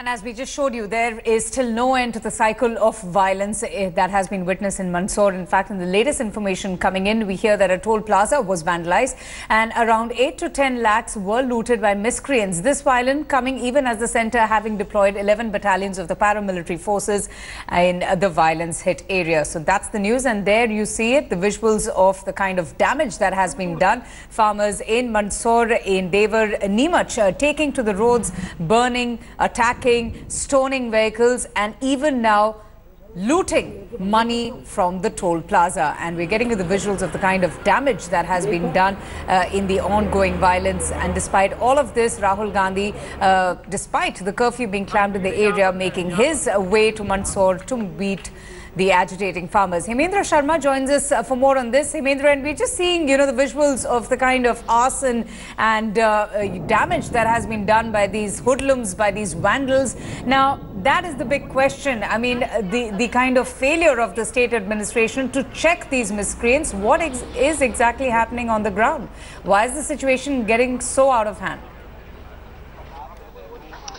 And as we just showed you, there is still no end to the cycle of violence that has been witnessed in Mandsaur. In fact, in the latest information coming in, we hear that a toll plaza was vandalized and around 8 to 10 lakhs were looted by miscreants. This violence coming even as the centre having deployed 11 battalions of the paramilitary forces in the violence-hit area. So that's the news, and there you see it, the visuals of the kind of damage that has been done. Farmers in Mandsaur, in Devar, Neemach, taking to the roads, burning, attacking, stoning vehicles, and even now looting money from the toll plaza. And we're getting to the visuals of the kind of damage that has been done in the ongoing violence. And despite all of this, Rahul Gandhi, despite the curfew being clamped in the area, making his way to Mandsaur to meet the agitating farmers. Hemendra Sharma joins us for more on this. Hemendra, and we're just seeing, the visuals of the kind of arson and damage that has been done by these hoodlums, by these vandals. Now, that is the big question. I mean, the kind of failure of the state administration to check these miscreants. What is exactly happening on the ground? Why is the situation getting so out of hand?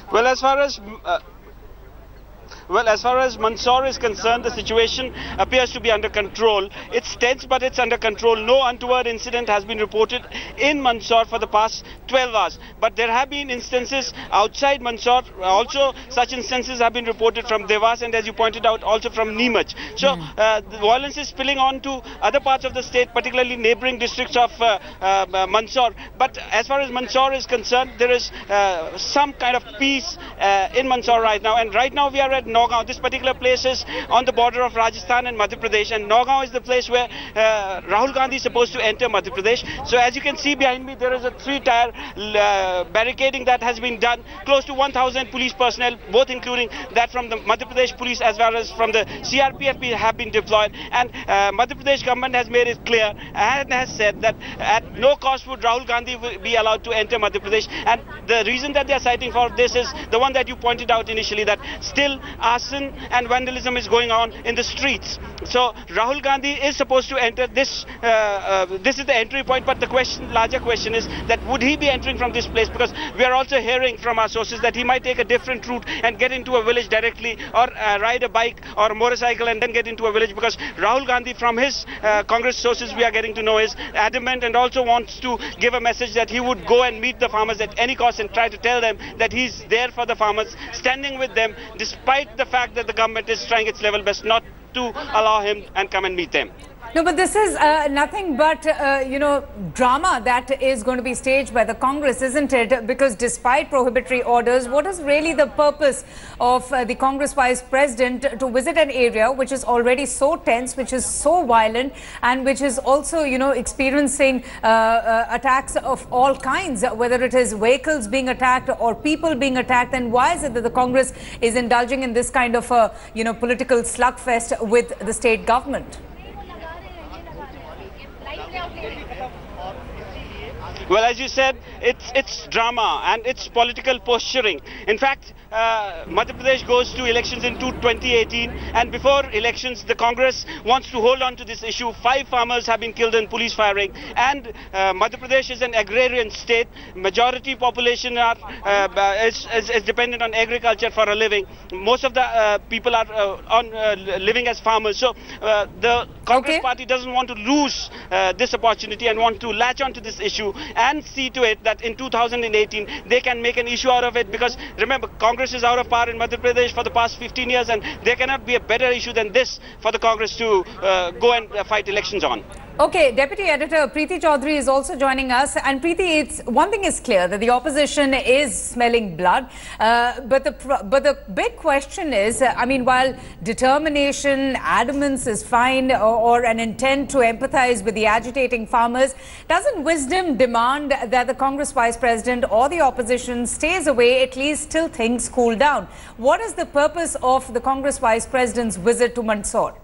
Well, as far as Mandsaur is concerned, the situation appears to be under control. It's tense, but it's under control. No untoward incident has been reported in Mandsaur for the past 12 hours. But there have been instances outside Mandsaur. Also, such instances have been reported from Devas and, as you pointed out, also from Neemach. So, the violence is spilling on to other parts of the state, particularly neighboring districts of Mandsaur. But as far as Mandsaur is concerned, there is some kind of peace in Mandsaur right now. And right now we are at Nagaon. This particular place is on the border of Rajasthan and Madhya Pradesh, and Nagaon is the place where Rahul Gandhi is supposed to enter Madhya Pradesh. So as you can see behind me, there is a 3-tier barricading that has been done. Close to 1,000 police personnel, both including that from the Madhya Pradesh police as well as from the CRPF, have been deployed. And Madhya Pradesh government has made it clear and has said that at no cost would Rahul Gandhi be allowed to enter Madhya Pradesh. And the reason that they are citing for this is the one that you pointed out initially, that still arson and vandalism is going on in the streets. So Rahul Gandhi is supposed to enter this. This is the entry point, but the larger question is that would he be entering from this place? Because we are also hearing from our sources that he might take a different route and get into a village directly, or ride a bike or a motorcycle and then get into a village. Because Rahul Gandhi, from his Congress sources we are getting to know, is adamant and also wants to give a message that he would go and meet the farmers at any cost and try to tell them that he's there for the farmers, standing with them, despite the fact that the government is trying its level best not to allow him and come and meet them. No, but this is nothing but, drama that is going to be staged by the Congress, isn't it? Because despite prohibitory orders, what is really the purpose of the Congress Vice President to visit an area which is already so tense, which is so violent, and which is also, experiencing attacks of all kinds, whether it is vehicles being attacked or people being attacked? And why is it that the Congress is indulging in this kind of, political slugfest with the state government? Well, as you said, it's drama and it's political posturing. In fact, Madhya Pradesh goes to elections in 2018, and before elections, the Congress wants to hold on to this issue. 5 farmers have been killed in police firing, and Madhya Pradesh is an agrarian state. Majority population is dependent on agriculture for a living. Most of the people are living as farmers. So the Congress party doesn't want to lose this opportunity and want to latch on to this issue and see to it that in 2018 they can make an issue out of it. Because remember, Congress is out of power in Madhya Pradesh for the past 15 years, and there cannot be a better issue than this for the Congress to go and fight elections on. Okay, Deputy Editor Preeti Chaudhary is also joining us. And Preeti, one thing is clear, that the opposition is smelling blood. But the big question is, while determination, adamance is fine, or an intent to empathize with the agitating farmers, doesn't wisdom demand that the Congress Vice President or the opposition stays away at least till things cool down? What is the purpose of the Congress Vice President's visit to Mandsaur?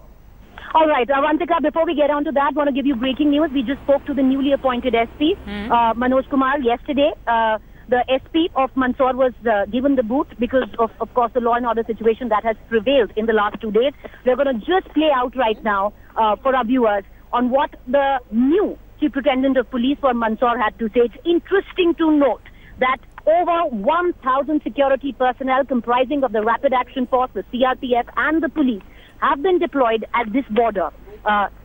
All right, Avantika, before we get on to that, I want to give you breaking news. We just spoke to the newly appointed SP, Manoj Kumar, yesterday. The SP of Mandsaur was given the boot because of course, the law and order situation that has prevailed in the last 2 days. We're going to just play out right now for our viewers on what the new Chief Superintendent of Police for Mandsaur had to say. It's interesting to note that over 1,000 security personnel comprising of the Rapid Action Force, the CRPF and the police have been deployed at this border,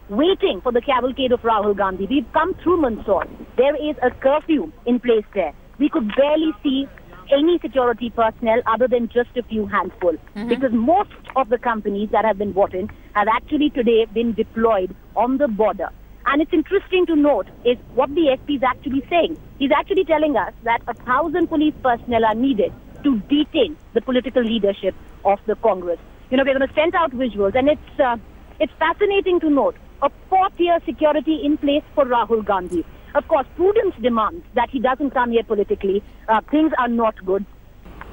waiting for the cavalcade of Rahul Gandhi. We've come through Mandsaur. There is a curfew in place there. We could barely see any security personnel other than just a few handful, because most of the companies that have been brought in have actually today been deployed on the border. And it's interesting to note is what the SP is actually saying. He's actually telling us that 1,000 police personnel are needed to detain the political leadership of the Congress. You know, we're going to send out visuals, and it's fascinating to note a 4-tier security in place for Rahul Gandhi. Of course, prudence demands that he doesn't come here politically. Things are not good.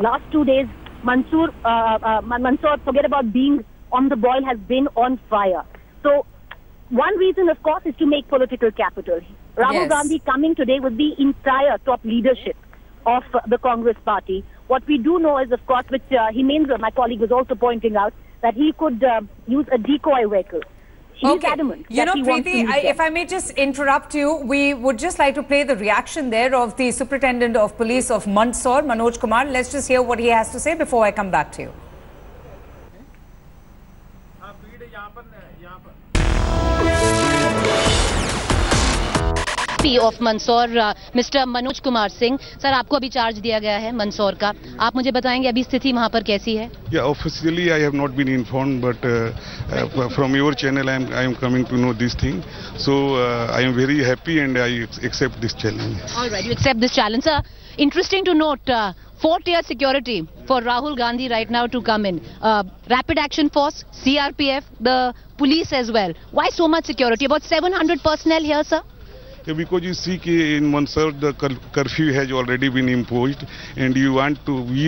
Last 2 days, Mandsaur, forget about being on the boil, has been on fire. So one reason, of course, is to make political capital. Rahul Gandhi coming today with the entire top leadership of the Congress party. What we do know is, of course, which Himendra, my colleague, was also pointing out, that he could use a decoy vehicle. He's adamant. You know, Preeti, if I may just interrupt you, we would just like to play the reaction there of the Superintendent of Police of Mandsaur, Manoj Kumar. Let's just hear what he has to say before I come back to you. SP of Mandsaur, Mr. Manoj Kumar Singh. Sir, आपको अभी charge दिया गया है मंदसौर का. आप मुझे बताएंगे अभी स्थिति वहाँ पर कैसी है? Yeah, officially I have not been informed, but from your channel I am coming to know this thing. So I am very happy and I accept this challenge. All right, you accept this challenge, sir. Interesting to note, 4-tier security for Rahul Gandhi right now to come in. Rapid Action Force, CRPF, the police as well. Why so much security? About 700 personnel here, sir? Yeah, because you see in Mandsaur the curfew has already been imposed, and we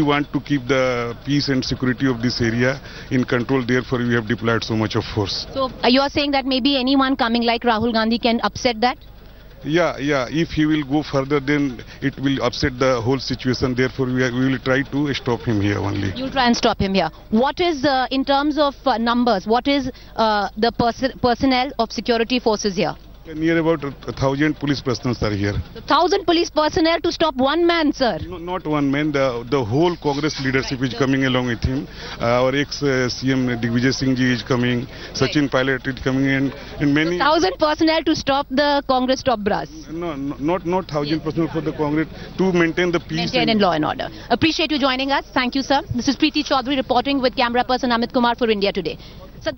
want to keep the peace and security of this area in control. Therefore, we have deployed so much of force. So you are saying that maybe anyone coming like Rahul Gandhi can upset that? Yeah. If he will go further, then it will upset the whole situation. Therefore, we will try to stop him here only. You'll try and stop him here. What is, in terms of numbers, what is the personnel of security forces here? Near about 1,000 police personnel are here. 1,000 police personnel to stop one man, sir? No, not one man. The whole Congress leadership is coming along with him. Our ex-CM Digvijay Singh ji is coming. Sachin Pilot is coming in. And many. 1,000 personnel to stop the Congress top brass? No, not 1,000 personnel for the Congress, to maintain the peace. Maintain and law and order. Appreciate you joining us. Thank you, sir. This is Preeti Chaudhary reporting with camera person Amit Kumar for India Today. Sir,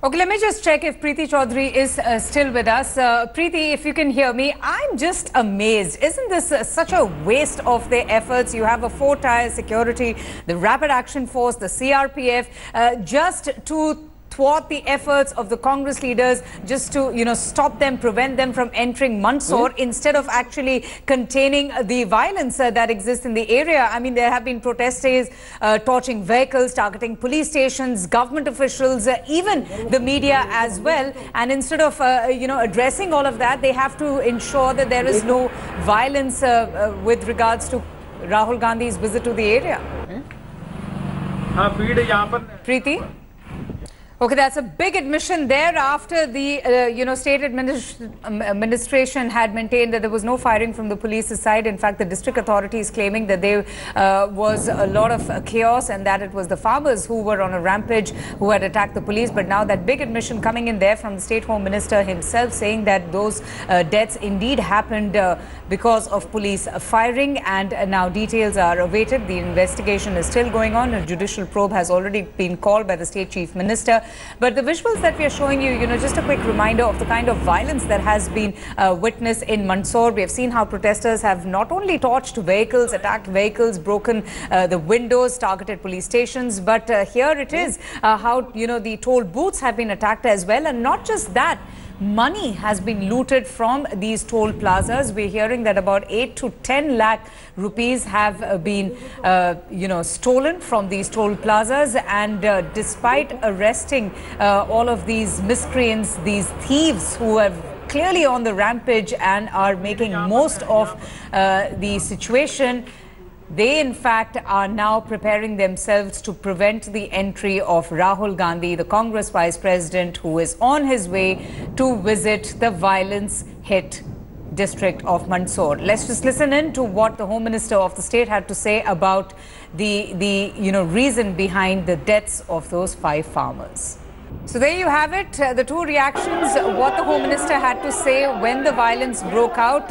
okay, let me just check if Preeti Chaudhary is still with us. Preeti, if you can hear me, I'm just amazed. Isn't this such a waste of their efforts? You have a 4-tier security, the Rapid Action Force, the CRPF, just to thwart the efforts of the Congress leaders, just to, you know, stop them, prevent them from entering Mandsaur, instead of actually containing the violence that exists in the area. I mean, there have been protesters torching vehicles, targeting police stations, government officials, even the media as well. And instead of, addressing all of that, they have to ensure that there is no violence with regards to Rahul Gandhi's visit to the area. Preeti? Okay, that's a big admission there after the, state administration had maintained that there was no firing from the police's side. In fact, the district authority is claiming that there was a lot of chaos and that it was the farmers who were on a rampage who had attacked the police. But now that big admission coming in there from the State Home Minister himself, saying that those deaths indeed happened because of police firing, and now details are awaited. The investigation is still going on. A judicial probe has already been called by the State Chief Minister. But the visuals that we are showing you, just a quick reminder of the kind of violence that has been witnessed in Mandsaur. We have seen how protesters have not only torched vehicles, attacked vehicles, broken the windows, targeted police stations, but here it is how, the toll booths have been attacked as well. And not just that, money has been looted from these toll plazas. We're hearing that about 8 to 10 lakh rupees have been, stolen from these toll plazas. And despite arresting all of these miscreants, these thieves who have clearly on the rampage and are making most of the situation, they, in fact, are now preparing themselves to prevent the entry of Rahul Gandhi, the Congress Vice President, who is on his way to visit the violence-hit district of Mandsaur. Let's just listen in to what the Home Minister of the state had to say about the reason behind the deaths of those 5 farmers. So there you have it, the 2 reactions, what the Home Minister had to say when the violence broke out,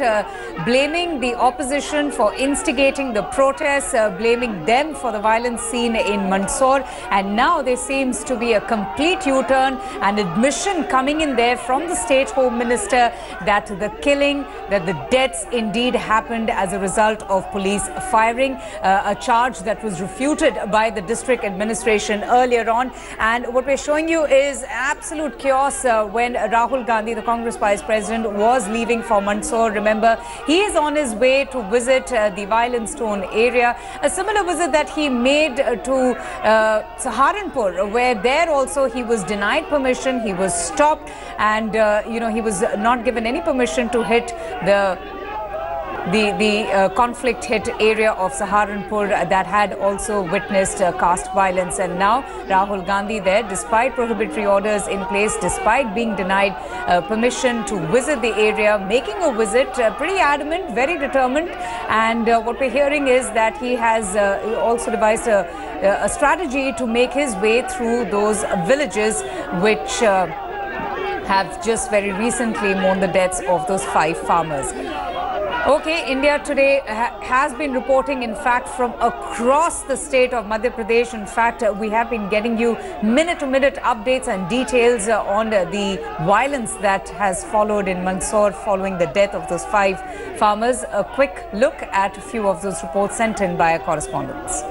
blaming the opposition for instigating the protests, blaming them for the violence seen in Mandsaur, and now there seems to be a complete U-turn, an admission coming in there from the State Home Minister that the killing, that the deaths indeed happened as a result of police firing, a charge that was refuted by the district administration earlier on. And what we're showing you is absolute chaos when Rahul Gandhi, the Congress Vice President, was leaving for Mandsaur. Remember, he is on his way to visit the violence-torn area, a similar visit that he made to Saharanpur, where there also he was denied permission, he was stopped, and he was not given any permission to hit the conflict hit area of Saharanpur that had also witnessed caste violence. And now Rahul Gandhi there, despite prohibitory orders in place, despite being denied permission to visit the area, making a visit, pretty adamant, very determined. And what we're hearing is that he has also devised a strategy to make his way through those villages which have just very recently mourned the deaths of those 5 farmers. Okay, India Today has been reporting, in fact, from across the state of Madhya Pradesh. In fact, we have been getting you minute-to-minute updates and details on the violence that has followed in Mandsaur following the death of those 5 farmers. A quick look at a few of those reports sent in by our correspondents.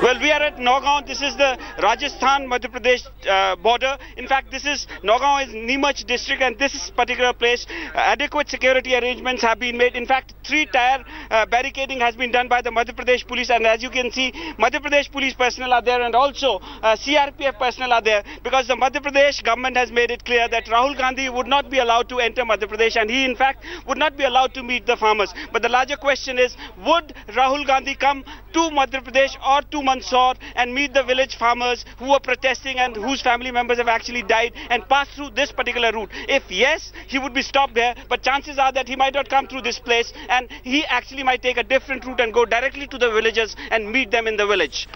Well, we are at Nagaon. This is the Rajasthan-Madhya Pradesh border. In fact, Nagaon is Neemuch district, and this particular place, adequate security arrangements have been made. In fact, 3-tier barricading has been done by the Madhya Pradesh police, and as you can see, Madhya Pradesh police personnel are there, and also CRPF personnel are there, because the Madhya Pradesh government has made it clear that Rahul Gandhi would not be allowed to enter Madhya Pradesh, and he, in fact, would not be allowed to meet the farmers. But the larger question is, would Rahul Gandhi come to Madhya Pradesh or to Mandsaur and meet the village farmers who are protesting and whose family members have actually died and pass through this particular route? If yes, he would be stopped there, but chances are that he might not come through this place, and he actually might take a different route and go directly to the villagers and meet them in the village.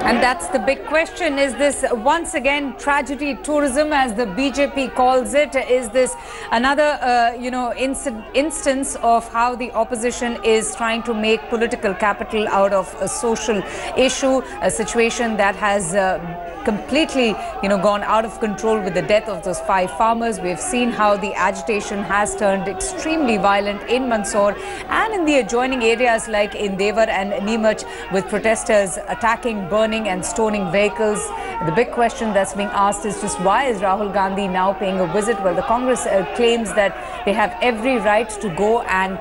And that's the big question. Is this once again tragedy tourism, as the BJP calls it? Is this another, instance of how the opposition is trying to make political capital out of a social issue, a situation that has completely, gone out of control with the death of those 5 farmers? We've seen how the agitation has turned extremely violent in Mandsaur and in the adjoining areas like in Devar and Neemuch, with protesters attacking, burning and stoning vehicles. The big question that's being asked is just, why is Rahul Gandhi now paying a visit? Well, the Congress claims that they have every right to go and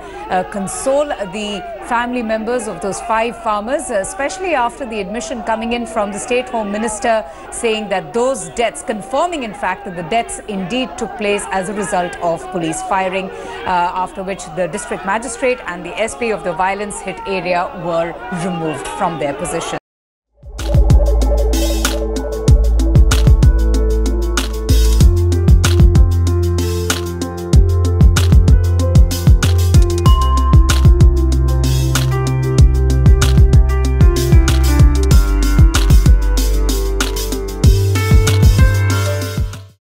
console the family members of those 5 farmers, especially after the admission coming in from the State Home Minister saying that those deaths, confirming in fact that the deaths indeed took place as a result of police firing, after which the district magistrate and the SP of the violence hit area were removed from their position.